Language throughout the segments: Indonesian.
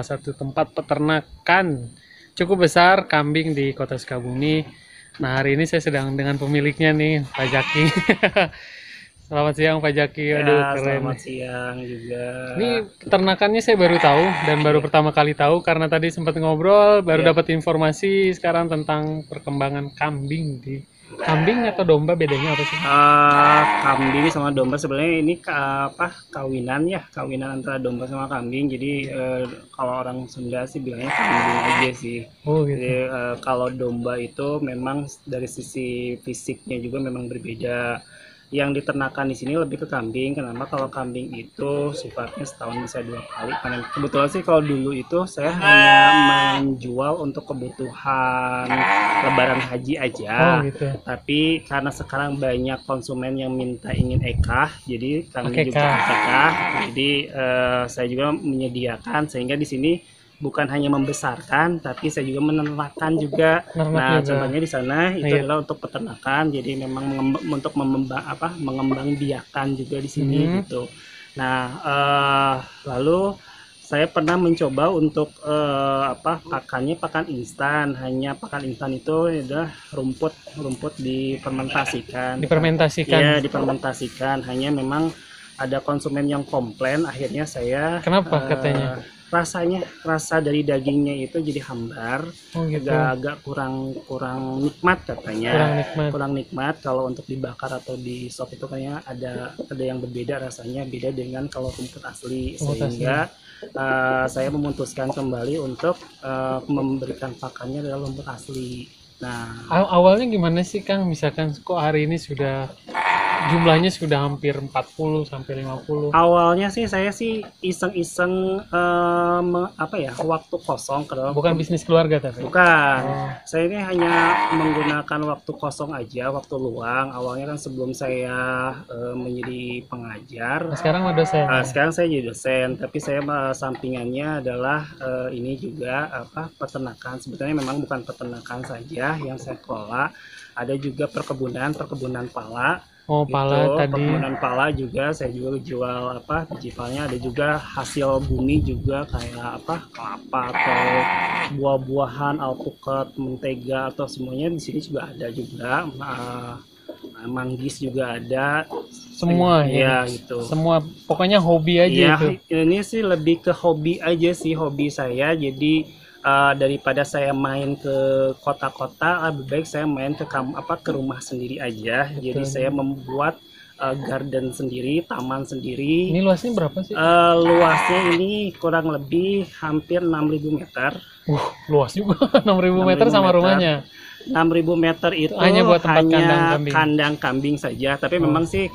satu tempat peternakan cukup besar kambing di Kota Sukabumi. Nah, hari ini saya sedang dengan pemiliknya nih, Pak Jaki. Selamat siang Pak Jaki. Aduh, Ya, keren. selamat siang juga. Ini peternakannya saya baru tahu dan baru pertama kali tahu karena tadi sempat ngobrol, baru Ya. dapat informasi sekarang tentang perkembangan kambing di kambing atau domba bedanya apa sih? Kambing sama domba sebenarnya ini kawinan ya, kawinan antara domba sama kambing. Jadi kalau orang Sunda sih bilangnya kambing aja sih. Oh Jadi gitu. kalau domba itu memang dari sisi fisiknya juga memang berbeda. Yang diternakan di sini lebih ke kambing. Kenapa? Kalau kambing itu sifatnya setahun bisa 2 kali panen. Kebetulan sih kalau dulu itu saya hanya menjual untuk kebutuhan Lebaran haji Oh aja. gitu. Tapi karena sekarang banyak konsumen yang minta ingin ekah, jadi kami juga Akekah. ekah. Jadi saya juga menyediakan sehingga di sini bukan hanya membesarkan, tapi saya juga menernakan juga. Ternak Nah, juga. contohnya di sana itu Iya. adalah untuk peternakan, jadi memang untuk mengembang biakan juga di sini Mhm. gitu. Nah, lalu saya pernah mencoba untuk pakannya pakan instan. Hanya pakan instan itu adalah rumput difermentasikan. Difermentasikan. Ya, difermentasikan. Hanya memang ada konsumen yang komplain, akhirnya saya Kenapa katanya? rasa dari dagingnya itu jadi hambar, Oh gitu. agak kurang kurang nikmat katanya. Kurang nikmat. Kurang nikmat kalau untuk dibakar atau di sop itu kayaknya ada yang berbeda rasanya, beda dengan kalau rumput asli. Rumput asli. Sehingga saya memutuskan kembali untuk memberikan pakannya adalah rumput asli. Nah, Awalnya gimana sih Kang? Misalkan kok hari ini sudah jumlahnya sudah hampir 40 sampai 50. awalnya sih saya sih iseng-iseng waktu kosong Bukan bisnis keluarga tapi. bukan. Oh, Saya ini hanya menggunakan waktu kosong aja, waktu luang. Awalnya kan sebelum saya menjadi pengajar, nah, sekarang ada dosen. sekarang saya jadi dosen, tapi saya sampingannya adalah ini juga peternakan. Sebetulnya memang bukan peternakan saja yang saya kelola, ada juga perkebunan pala. Oh, pala Gitu, tadi. perkebunan pala juga saya juga jual biji palanya, ada juga hasil bumi juga kayak kelapa atau buah-buahan, alpukat, mentega atau semuanya di sini juga ada juga. Manggis juga ada. Semua Ya ya. gitu. Semua pokoknya hobi aja Ya, itu. ini sih lebih ke hobi aja sih, hobi saya. Jadi daripada saya main ke kota-kota, lebih baik saya main ke rumah sendiri aja. Jadi Betul. saya membuat garden sendiri, taman sendiri. Ini luasnya berapa sih? Luasnya ini kurang lebih hampir 6.000 meter. Luas juga. 6.000 meter 6.000 sama meter. rumahnya. 6.000 meter itu Hanya buat tempat kandang kambing. kandang kambing saja. Tapi memang sih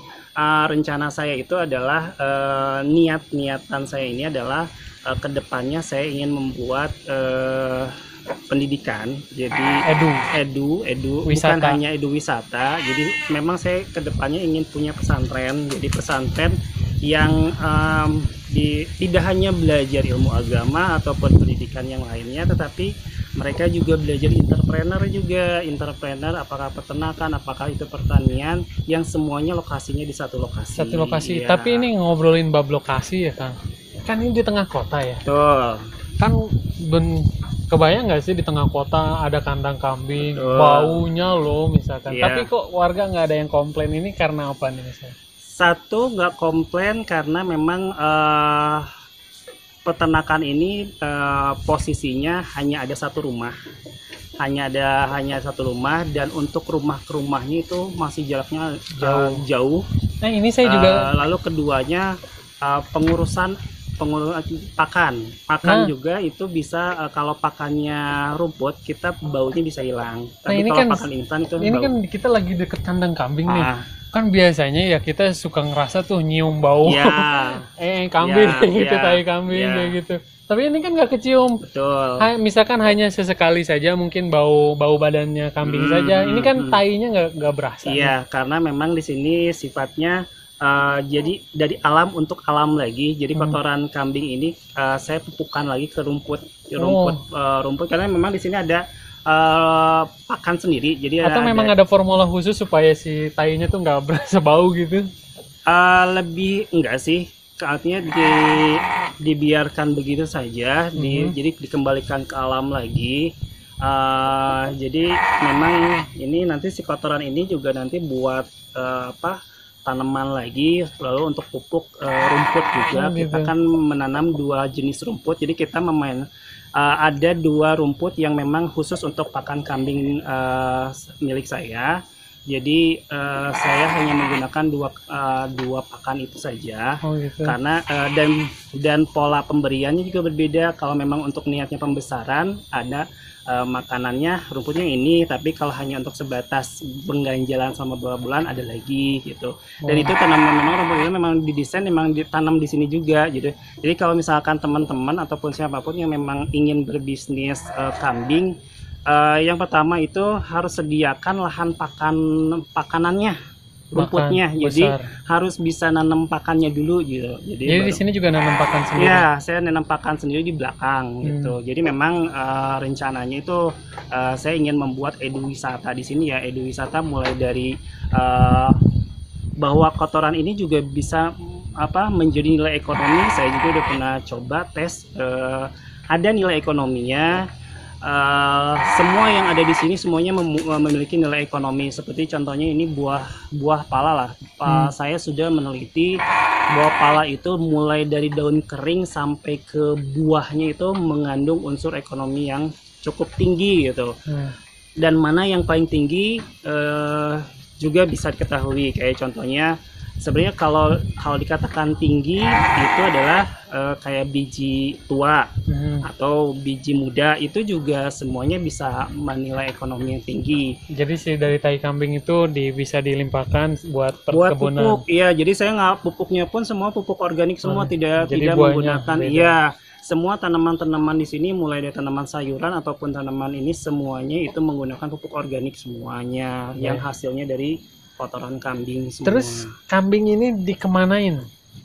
rencana saya itu adalah niatan saya ini adalah kedepannya saya ingin membuat pendidikan, jadi edu Wisata. bukan hanya edu wisata. Jadi memang saya kedepannya ingin punya pesantren, jadi pesantren yang tidak hanya belajar ilmu agama ataupun pendidikan yang lainnya, tetapi mereka juga belajar entrepreneur, apakah peternakan, apakah itu pertanian, yang semuanya lokasinya di satu lokasi. Satu lokasi. Ya. Tapi ini ngobrolin bab lokasi ya Kang. Kan ini di tengah kota ya. Betul. Kan kebayang nggak sih di tengah kota ada kandang kambing, Betul. baunya loh misalkan. Iya. Tapi kok warga nggak ada yang komplain, ini karena apa nih misalnya? Satu, nggak komplain karena memang peternakan ini posisinya hanya ada satu rumah. Hanya satu rumah, dan untuk rumah ke rumahnya itu masih jaraknya jauh. Nah ini saya juga Lalu keduanya pengurusan pakan Nah. juga itu bisa kalau pakannya rumput kita baunya bisa hilang. Tapi ini kalau kan- pakan instan itu ini bau. kan kita lagi deket kandang kambing nih. Ah, Kan biasanya ya kita suka ngerasa tuh nyium bau ya, kambing Ya, gitu, ya, tai kambing ya. kayak gitu. Tapi ini kan nggak kecium. betul. Misalkan hanya sesekali saja mungkin bau badannya kambing saja. Ini kan tainya nggak berasa. Iya, karena memang di sini sifatnya jadi dari alam untuk alam lagi. Jadi kotoran kambing ini saya pupukkan lagi ke rumput karena memang di sini ada pakan sendiri. Jadi Atau memang ada formula khusus supaya si tainya tuh nggak berasa bau gitu? lebih enggak sih, artinya dibiarkan begitu saja, jadi dikembalikan ke alam lagi. Jadi memang ini nanti si kotoran ini juga nanti buat tanaman lagi, lalu untuk pupuk rumput juga. Kita kan menanam 2 jenis rumput, jadi kita ada 2 rumput yang memang khusus untuk pakan kambing milik saya. Jadi saya hanya menggunakan dua pakan itu saja, karena dan pola pemberiannya juga berbeda. Kalau memang untuk niatnya pembesaran, ada makanannya rumputnya ini, tapi kalau hanya untuk sebatas pengganjalan selama 2 bulan ada lagi gitu. Dan itu tanaman memang rumputnya memang didesain memang ditanam di sini juga gitu. Jadi kalau misalkan teman-teman ataupun siapapun yang memang ingin berbisnis kambing, yang pertama itu harus sediakan lahan pakanannya, rumputnya. Jadi harus bisa nanam pakannya dulu gitu. Jadi di sini juga nanam pakan sendiri. Ya, saya nanam pakan sendiri di belakang gitu. Jadi memang rencananya itu saya ingin membuat eduwisata di sini ya. Eduwisata mulai dari bahwa kotoran ini juga bisa menjadi nilai ekonomi. Saya juga udah pernah coba tes, ada nilai ekonominya. Semua yang ada di sini semuanya memiliki nilai ekonomi. Seperti contohnya ini buah pala lah. Saya sudah meneliti bahwa pala itu mulai dari daun kering sampai ke buahnya itu mengandung unsur ekonomi yang cukup tinggi gitu. Dan mana yang paling tinggi juga bisa diketahui. Kayak contohnya sebenarnya kalau dikatakan tinggi itu adalah kayak biji tua atau biji muda, itu juga semuanya bisa menilai ekonomi yang tinggi. Jadi dari tai kambing itu bisa dilimpahkan buat perkebunan. Buat pupuk, iya. Jadi saya pupuknya pun semua pupuk organik semua, tidak menggunakan. Iya, semua tanaman-tanaman di sini mulai dari tanaman sayuran ataupun tanaman ini semuanya itu menggunakan pupuk organik semuanya, yang hasilnya dari kotoran kambing semua. Terus kambing ini dikemanain?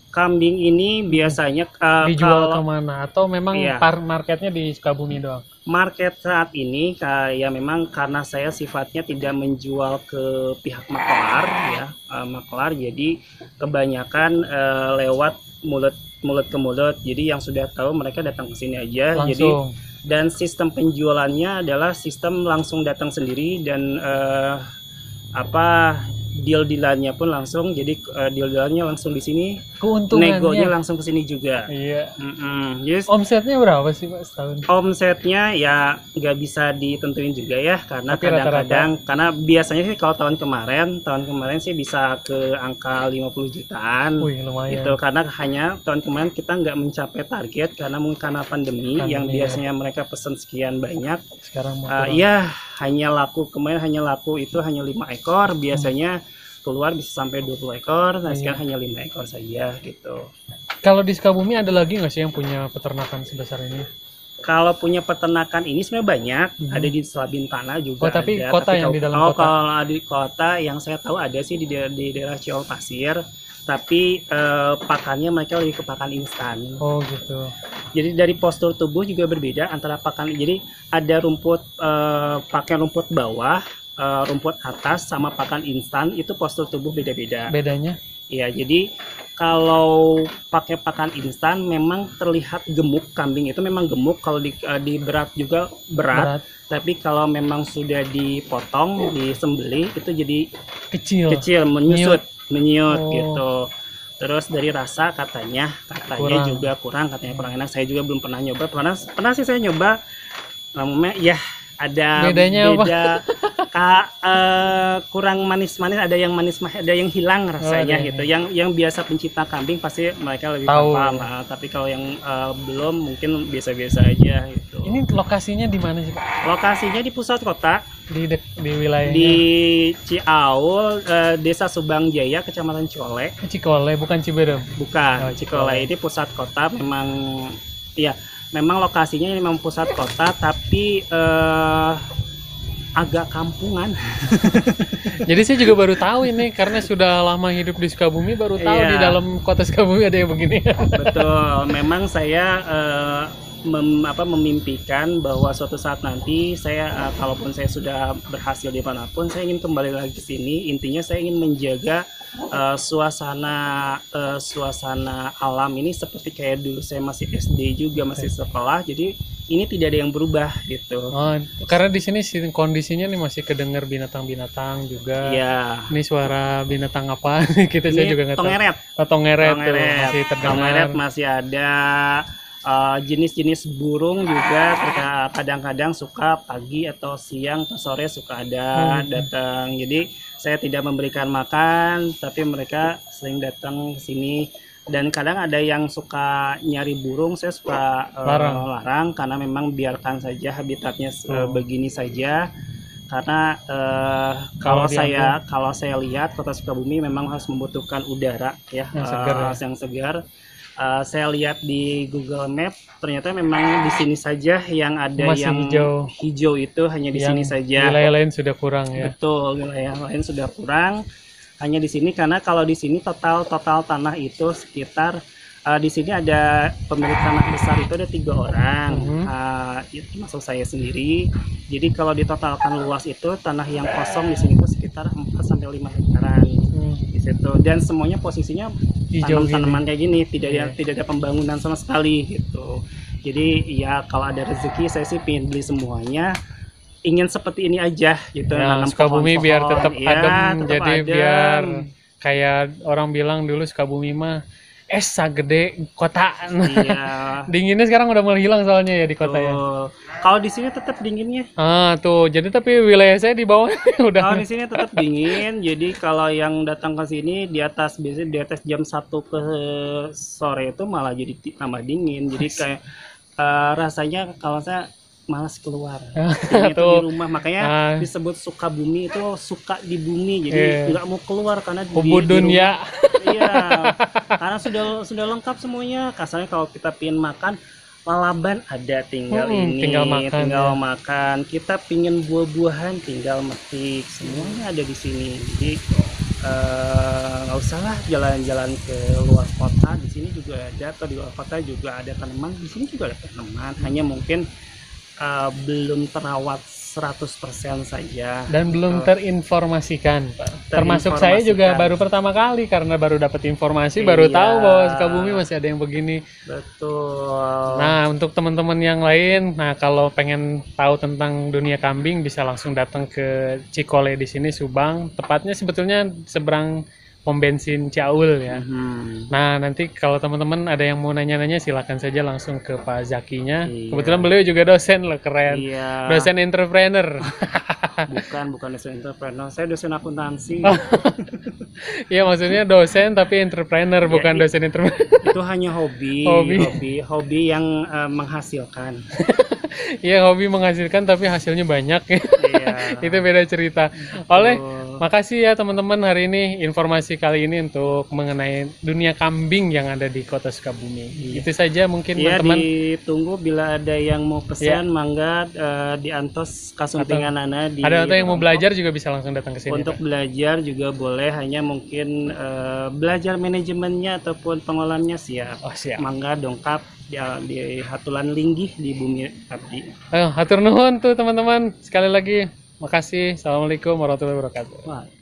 Kambing ini biasanya dijual kemana? Atau memang marketnya di Sukabumi doang? Market saat ini kayak memang karena saya sifatnya tidak menjual ke pihak makelar ya, makelar. Jadi kebanyakan lewat mulut ke mulut. Jadi yang sudah tahu mereka datang ke sini aja. Langsung. Jadi dan sistem penjualannya adalah sistem langsung datang sendiri dan deal-dealannya pun langsung. Jadi deal-dealannya langsung di sini, negonya langsung ke sini juga. Iya. Yes. Omsetnya berapa sih Pak setahun? Omsetnya ya nggak bisa ditentuin juga ya, karena kadang-kadang karena biasanya sih kalau tahun kemarin sih bisa ke angka 50 jutaan. Wih, lumayan. Itu karena hanya tahun kemarin kita nggak mencapai target karena mungkin karena pandemi yang biasanya mereka pesan sekian banyak. Sekarang hanya laku itu hanya 5 ekor, biasanya keluar bisa sampai 20 ekor, nah sekarang hanya 5 ekor saja gitu. Kalau di Sukabumi ada lagi nggak sih yang punya peternakan sebesar ini? Kalau punya peternakan ini sebenarnya banyak, ada di Selabintana juga. Tapi ada. Kota yang di dalam kota? Kalau di kota yang saya tahu ada sih di daerah Ciol Pasir, tapi pakannya mereka lebih ke pakan instan. Oh gitu. Jadi dari postur tubuh juga berbeda antara pakan. Jadi ada pakai rumput bawah, rumput atas sama pakan instan, itu postur tubuh beda-beda. Bedanya? Ya, jadi kalau pakai pakan instan memang terlihat gemuk, kambing itu memang gemuk. Kalau di berat juga berat. Tapi kalau memang sudah dipotong, disembelih itu jadi kecil, menyut gitu. Terus dari rasa katanya juga kurang enak. Saya juga belum pernah nyoba. Pernah sih saya nyoba. Namanya ya ada bedanya beda. Kurang manis-manis, ada yang manis, ada yang hilang rasanya gitu. Yang biasa pencinta kambing pasti mereka lebih paham. Tapi kalau yang belum mungkin biasa-biasa aja gitu. Ini lokasinya di mana sih Pak? Lokasinya di pusat kota. Di wilayahnya? Di Ciaul, Desa Subang Jaya, Kecamatan Cikole. Cikole, bukan Ciberem? Bukan, Cikole ini pusat kota memang. Iya, memang lokasinya memang pusat kota, tapi agak kampungan. Jadi saya juga baru tahu ini, karena sudah lama hidup di Sukabumi, baru tahu di dalam kota Sukabumi ada yang begini. Betul, memang saya memimpikan bahwa suatu saat nanti saya kalaupun saya sudah berhasil dimanapun, saya ingin kembali lagi ke sini. Intinya saya ingin menjaga suasana alam ini seperti kayak dulu saya masih SD juga, masih sekolah. Jadi ini tidak ada yang berubah gitu. Oh, karena di sini kondisinya nih masih kedengar binatang-binatang juga. Iya. Ini suara binatang apa? Kita saya Ini juga nggak tahu. tongeret. Oh, tongeret tuh Tongeret. masih terdengar. Tongeret masih ada. Jenis-jenis burung juga kadang-kadang suka pagi atau siang atau sore suka ada datang. Jadi saya tidak memberikan makan, tapi mereka sering datang ke sini. Dan kadang ada yang suka nyari burung, saya suka larang karena memang biarkan saja habitatnya begini saja. Karena kalau saya lihat Kota Sukabumi memang harus membutuhkan udara ya yang segar. Saya lihat di Google Map ternyata memang di sini saja yang ada masih yang hijau itu hanya di sini saja. Wilayah lain sudah kurang ya. Betul, wilayah lain sudah kurang. Hanya di sini karena kalau di sini total tanah itu sekitar di sini ada pemilik tanah besar itu ada 3 orang, itu termasuk saya sendiri. Jadi kalau ditotalkan luas itu tanah yang kosong di sini itu sekitar 4 sampai 5 hektaran di situ. Dan semuanya posisinya tanaman kayak gini, tidak ada pembangunan sama sekali gitu. Jadi ya kalau ada rezeki saya sih pengen beli semuanya. Ingin seperti ini aja gitu. Ya, Sukabumi biar tetap adem, jadi adem. Biar kayak orang bilang dulu Sukabumi mah sagede kota. Iya. Dinginnya sekarang udah mulai hilang soalnya ya di kota ya. Kalau di sini tetap dinginnya. Tuh, jadi tapi wilayah saya di bawah udah. Kalau di sini tetap dingin. Jadi kalau yang datang ke sini biasanya di atas jam 1 ke sore itu malah jadi tambah dingin. Jadi kayak rasanya kalau saya malas keluar. Itu di rumah, makanya disebut Sukabumi itu suka di bumi. Jadi nggak mau keluar karena di dunia. Iya. Karena sudah lengkap semuanya. Kasarnya kalau kita pingin makan lalaban ada, tinggal makan. Kita pingin buah-buahan tinggal metik, semuanya ada di sini. Jadi nggak usah lah jalan-jalan ke luar kota. Di sini juga ada, atau di luar kota juga ada tanaman. Di sini juga ada tanaman. Hanya mungkin belum terawat 100% saja dan belum terinformasikan. Termasuk saya juga baru pertama kali karena baru dapat informasi, baru tahu bahwa Sukabumi masih ada yang begini. Betul. Nah, untuk teman-teman yang lain, kalau pengen tahu tentang dunia kambing bisa langsung datang ke Cikole di sini, Subang. Tepatnya sebetulnya seberang pom bensin Ciaul ya. Nah, nanti kalau teman-teman ada yang mau nanya-nanya silakan saja langsung ke Pak Zakinya. Kebetulan beliau juga dosen loh, keren. Dosen entrepreneur. Bukan dosen entrepreneur, saya dosen akuntansi. Iya, maksudnya dosen tapi entrepreneur, bukan dosen entrepreneur. Itu hanya hobi yang menghasilkan. Iya, hobi menghasilkan tapi hasilnya banyak. Itu beda cerita. Makasih ya teman-teman, hari ini informasi kali ini untuk mengenai dunia kambing yang ada di Kota Sukabumi. Itu saja mungkin teman-teman. Ditunggu bila ada yang mau pesan, mangga di Antos Kasuntingan Nana. Ada yang mau belajar juga bisa langsung datang ke sini. Untuk belajar juga boleh, hanya mungkin belajar manajemennya ataupun pengolahannya siap. Mangga dongkap di Hatulan Linggih di Bumi Abdi. Hatur nuhun tuh teman-teman. Sekali lagi makasih. Assalamualaikum warahmatullahi wabarakatuh.